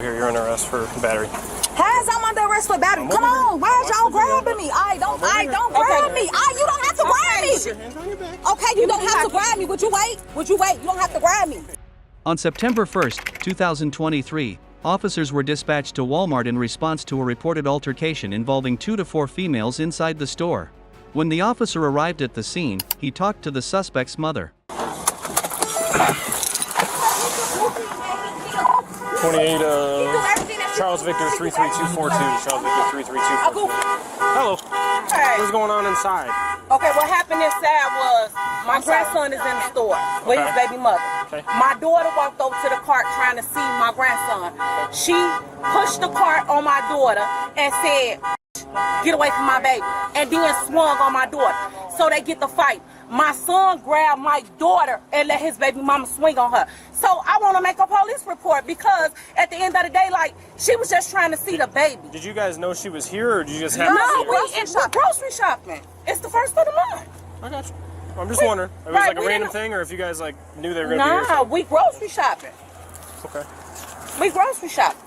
Here, you're under arrest for battery. How's I'm under arrest for battery? Come on, why is y'all grabbing me? Don't grab me. You don't have to grab me. Okay, you don't have to grab me. Would you wait? You don't have to grab me. On September 1st, 2023, officers were dispatched to Walmart in response to a reported altercation involving 2 to 4 females inside the store. When the officer arrived at the scene, he talked to the suspect's mother. 28, Charles Victor 33242. Charles Victor 33242. Hello. Hey. What's going on inside? Okay, what happened inside was my grandson is in the store with his baby mother. Okay. My daughter walked over to the cart trying to see my grandson. She pushed the cart on my daughter and said, "Get away from my baby," and then swung on my daughter. So they get the fight. My son grabbed my daughter and let his baby mama swing on her. So I want to make a police report because at the end of the day, like, she was just trying to see the baby. Did you guys know she was here, or did you just have to No, see her? we're grocery shopping. It's the first of the month. I got you. I'm just wondering. It was Right, like a we random didn't- thing, or if you guys like knew they were going to be here. Nah, we grocery shopping. Okay. We grocery shopping.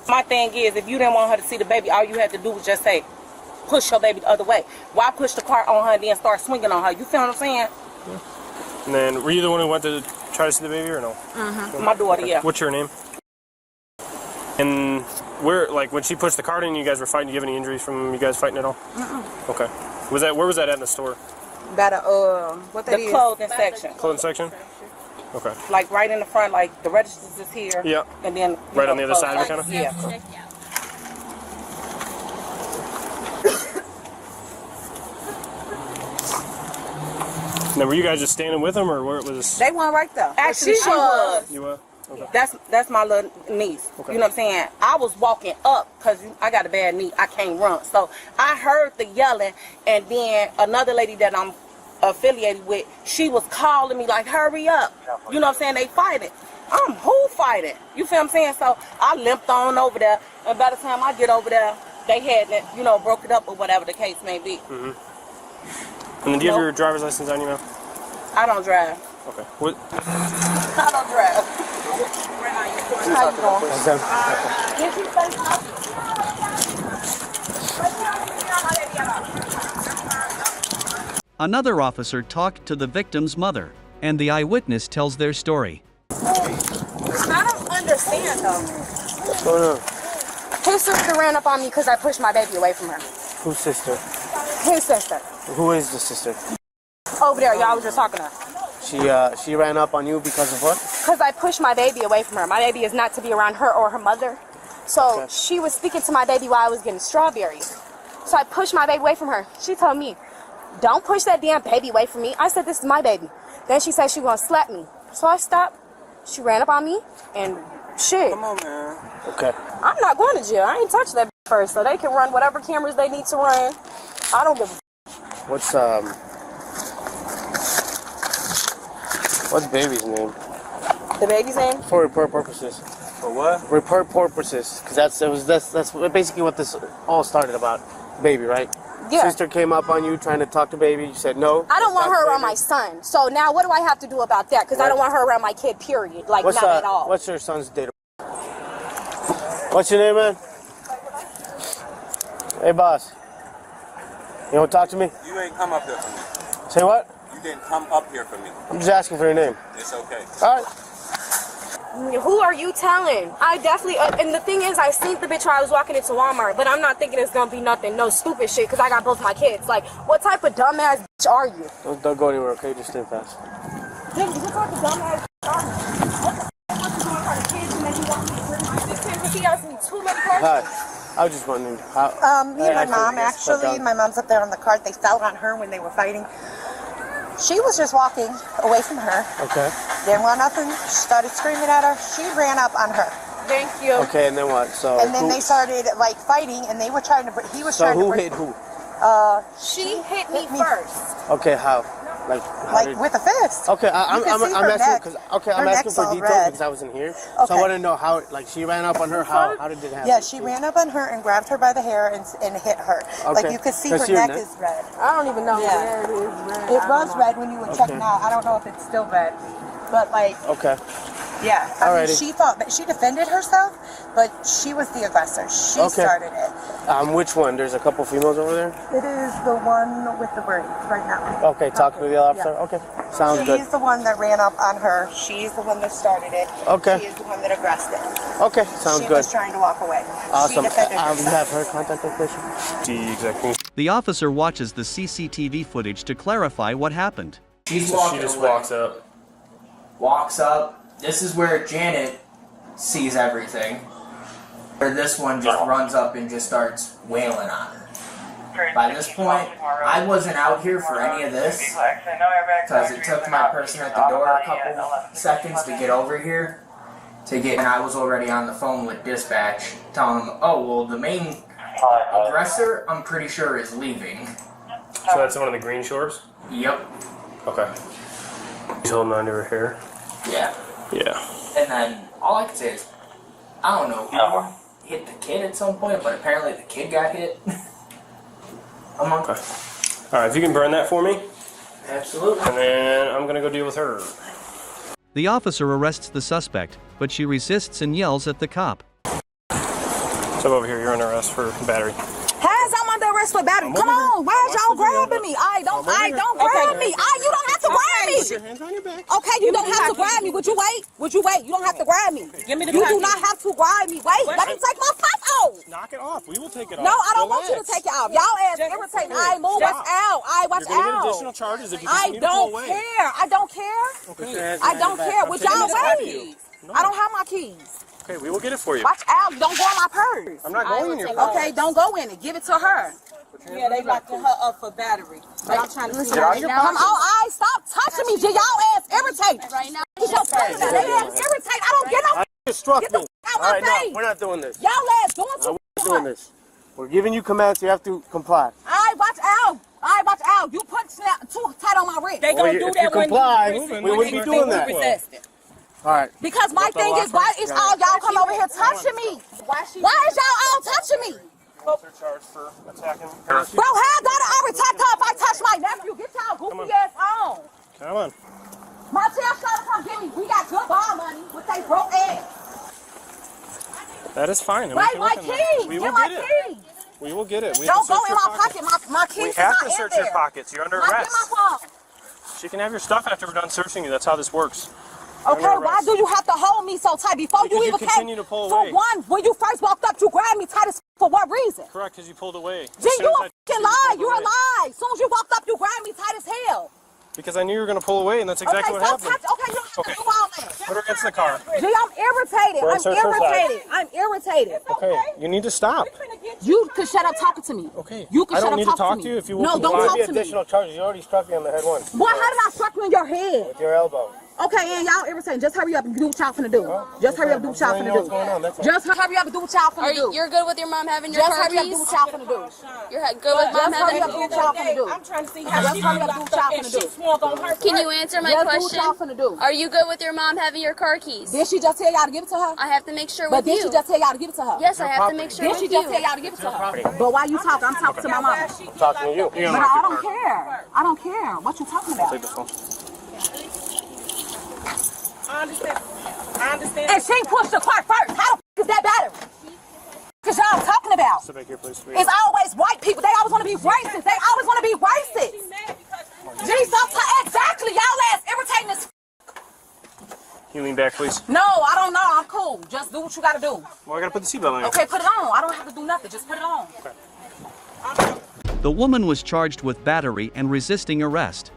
My thing is, if you didn't want her to see the baby, all you had to do was just say, push your baby the other way. Why push the cart on her and then start swinging on her? You feel what I'm saying? And then, were you the one who went to try to see the baby, or no? Mm-hmm. My daughter, yeah. What's your name? And where, like, when she pushed the cart in, you guys were fighting? Do you have any injuries from you guys fighting at all? Okay. Where was that at in the store? Got what that The is? clothing section. Clothing section? Okay. Like right in the front, like the registers is here. Yeah. And then Right on the other side of it, kind of? Yeah. And then were you guys just standing with them, or where was this? They weren't right there. Actually, she was. You were? Okay. That's my little niece. Okay. You know what I'm saying? I was walking up because I got a bad knee. I can't run. So I heard the yelling, and then another lady that I'm affiliated with, she was calling me like, hurry up. You know what I'm saying? They fighting. Who fighting? You feel what I'm saying? So I limped on over there, and by the time I get over there, they had, broke it up or whatever the case may be. Mm-hmm. And then do you have your driver's license on you now? I don't drive. Okay. What? I don't drive. How you doing? Another officer talked to the victim's mother, and the eyewitness tells their story. I don't understand though. What's going on? His sister ran up on me because I pushed my baby away from her. Whose sister? His sister. Who is the sister? Over there, y'all was just talking to her. She ran up on you because of what? Because I pushed my baby away from her. My baby is not to be around her or her mother. So Okay. she was speaking to my baby while I was getting strawberries. So I pushed my baby away from her. She told me, "Don't push that damn baby away from me." I said, "This is my baby." Then she said she was gonna slap me. So I stopped. She ran up on me and shit. Come on, man. Okay. I'm not going to jail. I ain't touched that first. So they can run whatever cameras they need to run. I don't give a What's baby's name? The baby's name? For report purposes. For what? Report purposes, because that's basically what this all started about. Baby, right? Yeah. Sister came up on you trying to talk to baby. You said no. I don't want Talk her to around baby. my son. So now what do I have to do about that? Because I don't want her around my kid, period. Like, not at all. What's your son's date of birth? What's your name, man? Hey, boss. You want to talk to me? You ain't come up here for me. Say what? You didn't come up here for me. I'm just asking for your name. It's okay. All right. Who are you telling? I definitely, and the thing is, I seen the bitch while I was walking into Walmart, but I'm not thinking it's gonna be nothing, no stupid shit, because I got both my kids. Like, what type of dumbass bitch are you? Don't go anywhere, okay? Just stay fast. What type of dumbass bitch are you? What the fuck you doing for the kids, and then you want me to bring my sister in because he asked me too many questions? Hi. I was just wondering how. Me and my I mom, forget. actually, my mom's up there on the cart. They fell on her when they were fighting. She was just walking away from her. Okay. Didn't want nothing. Started screaming at her. She ran up on her. Thank you. Okay, and then what? So. And then who, they started like fighting, and they were trying to. He was So trying to. who hit who? She hit me me. first. Okay, how? Like With a fist. Okay, You can see I'm her asking neck. because Her I'm asking neck's for all details red. because I wasn't here. So I Okay. want to know how. Like she ran up on her. How did it happen? Yeah, she ran up on her and grabbed her by the hair and hit her. Like Okay. you could see That's her your neck neck? is red. I don't even know Yeah. where it is. Red. It was red when you were checking out. I don't know if it's still red. But like, Okay. Yeah, I mean, Alrighty. she fought, but she defended herself, but she was the aggressor. She Okay. started it. Which one? There's a couple females over there. It is the one with the braid right now. Okay, talk to the officer. Yeah. Okay, sounds She's good. the one that ran up on her. She's the one that started it. Okay. She is the one that aggressed it. Okay, sounds She good. was trying to walk away. Awesome. She defended You herself. have her contact information. The exact. The officer watches the CCTV footage to clarify what happened. She's So walking she just away. walks up. This is where Janet sees everything. Where this one just runs up and just starts wailing on her. By this point, I wasn't out here for any of this because it took my person at the door a couple seconds to get over here. And I was already on the phone with dispatch telling them, oh, well, the main aggressor, I'm pretty sure, is leaving. So that's one of the green shorts? Yep. Okay. He's holding on to her hair. Yeah. Yeah. And then all I can say is, I don't know who hit the kid at some point, but apparently the kid got hit. I'm on. Okay. Alright, if you can burn that for me, Absolutely. and then I'm gonna go deal with her. The officer arrests the suspect, but she resists and yells at the cop. So over here, you're under arrest for battery. How's I'm under arrest for battery? Come on, why is y'all grabbing me? Don't grab me. You don't have to grab me. Your hands on your back. Okay, you don't have to grab me. Would you wait? Would you wait? You don't have to grab me. Give me the You do package. not have to grab me. Wait, let me take my cuff off. Knock it off. We will take it off. No, I don't want you to Relax. take it off. Y'all ass irritating. I move. Watch out. Watch You're gonna get out. additional charges if you I continue to pull don't away. care. I don't care. Okay. I don't care. Would taking y'all this out of wait? you. No. I don't have my keys. Okay, we will get it for you. Watch out. Don't go in my purse. I'm not going in your purse. Okay, don't go in it. Give it to her. Yeah, they locking her up for battery. But I'm trying to see Get out of your Come pocket. on, stop touching me. Y'all ass irritating. Right now. They ass irritating. I don't get no. You struck Get the me. out my All right, face. no, we're not doing this. Y'all ass doing too We're doing much. this. We're giving you commands. You have to comply. Watch out. Watch out. You put too tight on my wrist. They gonna Well, do if that you when comply, you we wouldn't be doing that. All right. Because my thing is, why is all y'all come over here touching me? Why is y'all all touching me? They're charged for attacking. Bro, how daughter already attack her if I touch my nephew? Get y'all goofy ass on. Come on. Martell trying to come get me. We got good bar money with they broke ass. That is fine. and we Right, can my work on that. keys. We Get will my get it. keys. We will get it. We Don't have to go search in your my pocket. My keys We is have not to in search there. your pockets. You're under Get arrest. my phone. She can have your stuff after we're done searching you. That's how this works. Okay, why do you have to hold me so tight before Because you you even continue to pull For away. one, when you first walked up, you grabbed me tight as for what reason? Correct, because you pulled away. Gee, As soon you as a I- fucking lie. You're a lie. As soon as you walked up, you grabbed me tight as hell. Because I knew you were going to pull away, and that's exactly Okay, what so happened. okay, you don't have Okay. to do all that. Put her against the car. Gee, I'm irritated. We're on I'm search for flag. irritated. I'm irritated. Okay, you need to stop. You can shut up talking to me. Okay. You can I shut don't up need to talking talk me. to you if you will No, don't comply. talk The to me. additional charges. You already struck me on the head once Boy, how did I strike you in your head? with your elbow. Okay, and y'all irritating. Just hurry up and do what y'all finna do. Just hurry up and do what y'all letting you finna know what's going on, do. that's all. Just hurry up and do what y'all finna do. You're good with your mom having your Just car hurry up and do keys? what y'all finna do. You're good with mom Just hurry having up and do what y'all finna do. I'm trying to see Just how she hurry up and do what y'all and finna she do. swung on her. Can you answer my Just do what question? y'all finna do. Are you good with your mom having your car keys? Did she just tell y'all to give it to her? I have to make sure But with did you. she just tell y'all to give it to her? Yes, I have to make sure Did with she you. just tell y'all to give it to her? But why you talking? I'm talking to my mama. I'm talking to you. But I don't care. I don't care. What you talking about? Take this phone. I understand. And she pushed the cart first. How the f is that better? Cause y'all talking about. Sit back here, please. It's always white people. They always want to be racist. They always want to be racist. Gee, exactly. Y'all ass irritating as. Can you lean back, please? No, I don't know. I'm cool. Just do what you gotta do. Well, I got to put the seatbelt on you. Okay, put it on. I don't have to do nothing. Just put it on. The woman was charged with battery and resisting arrest.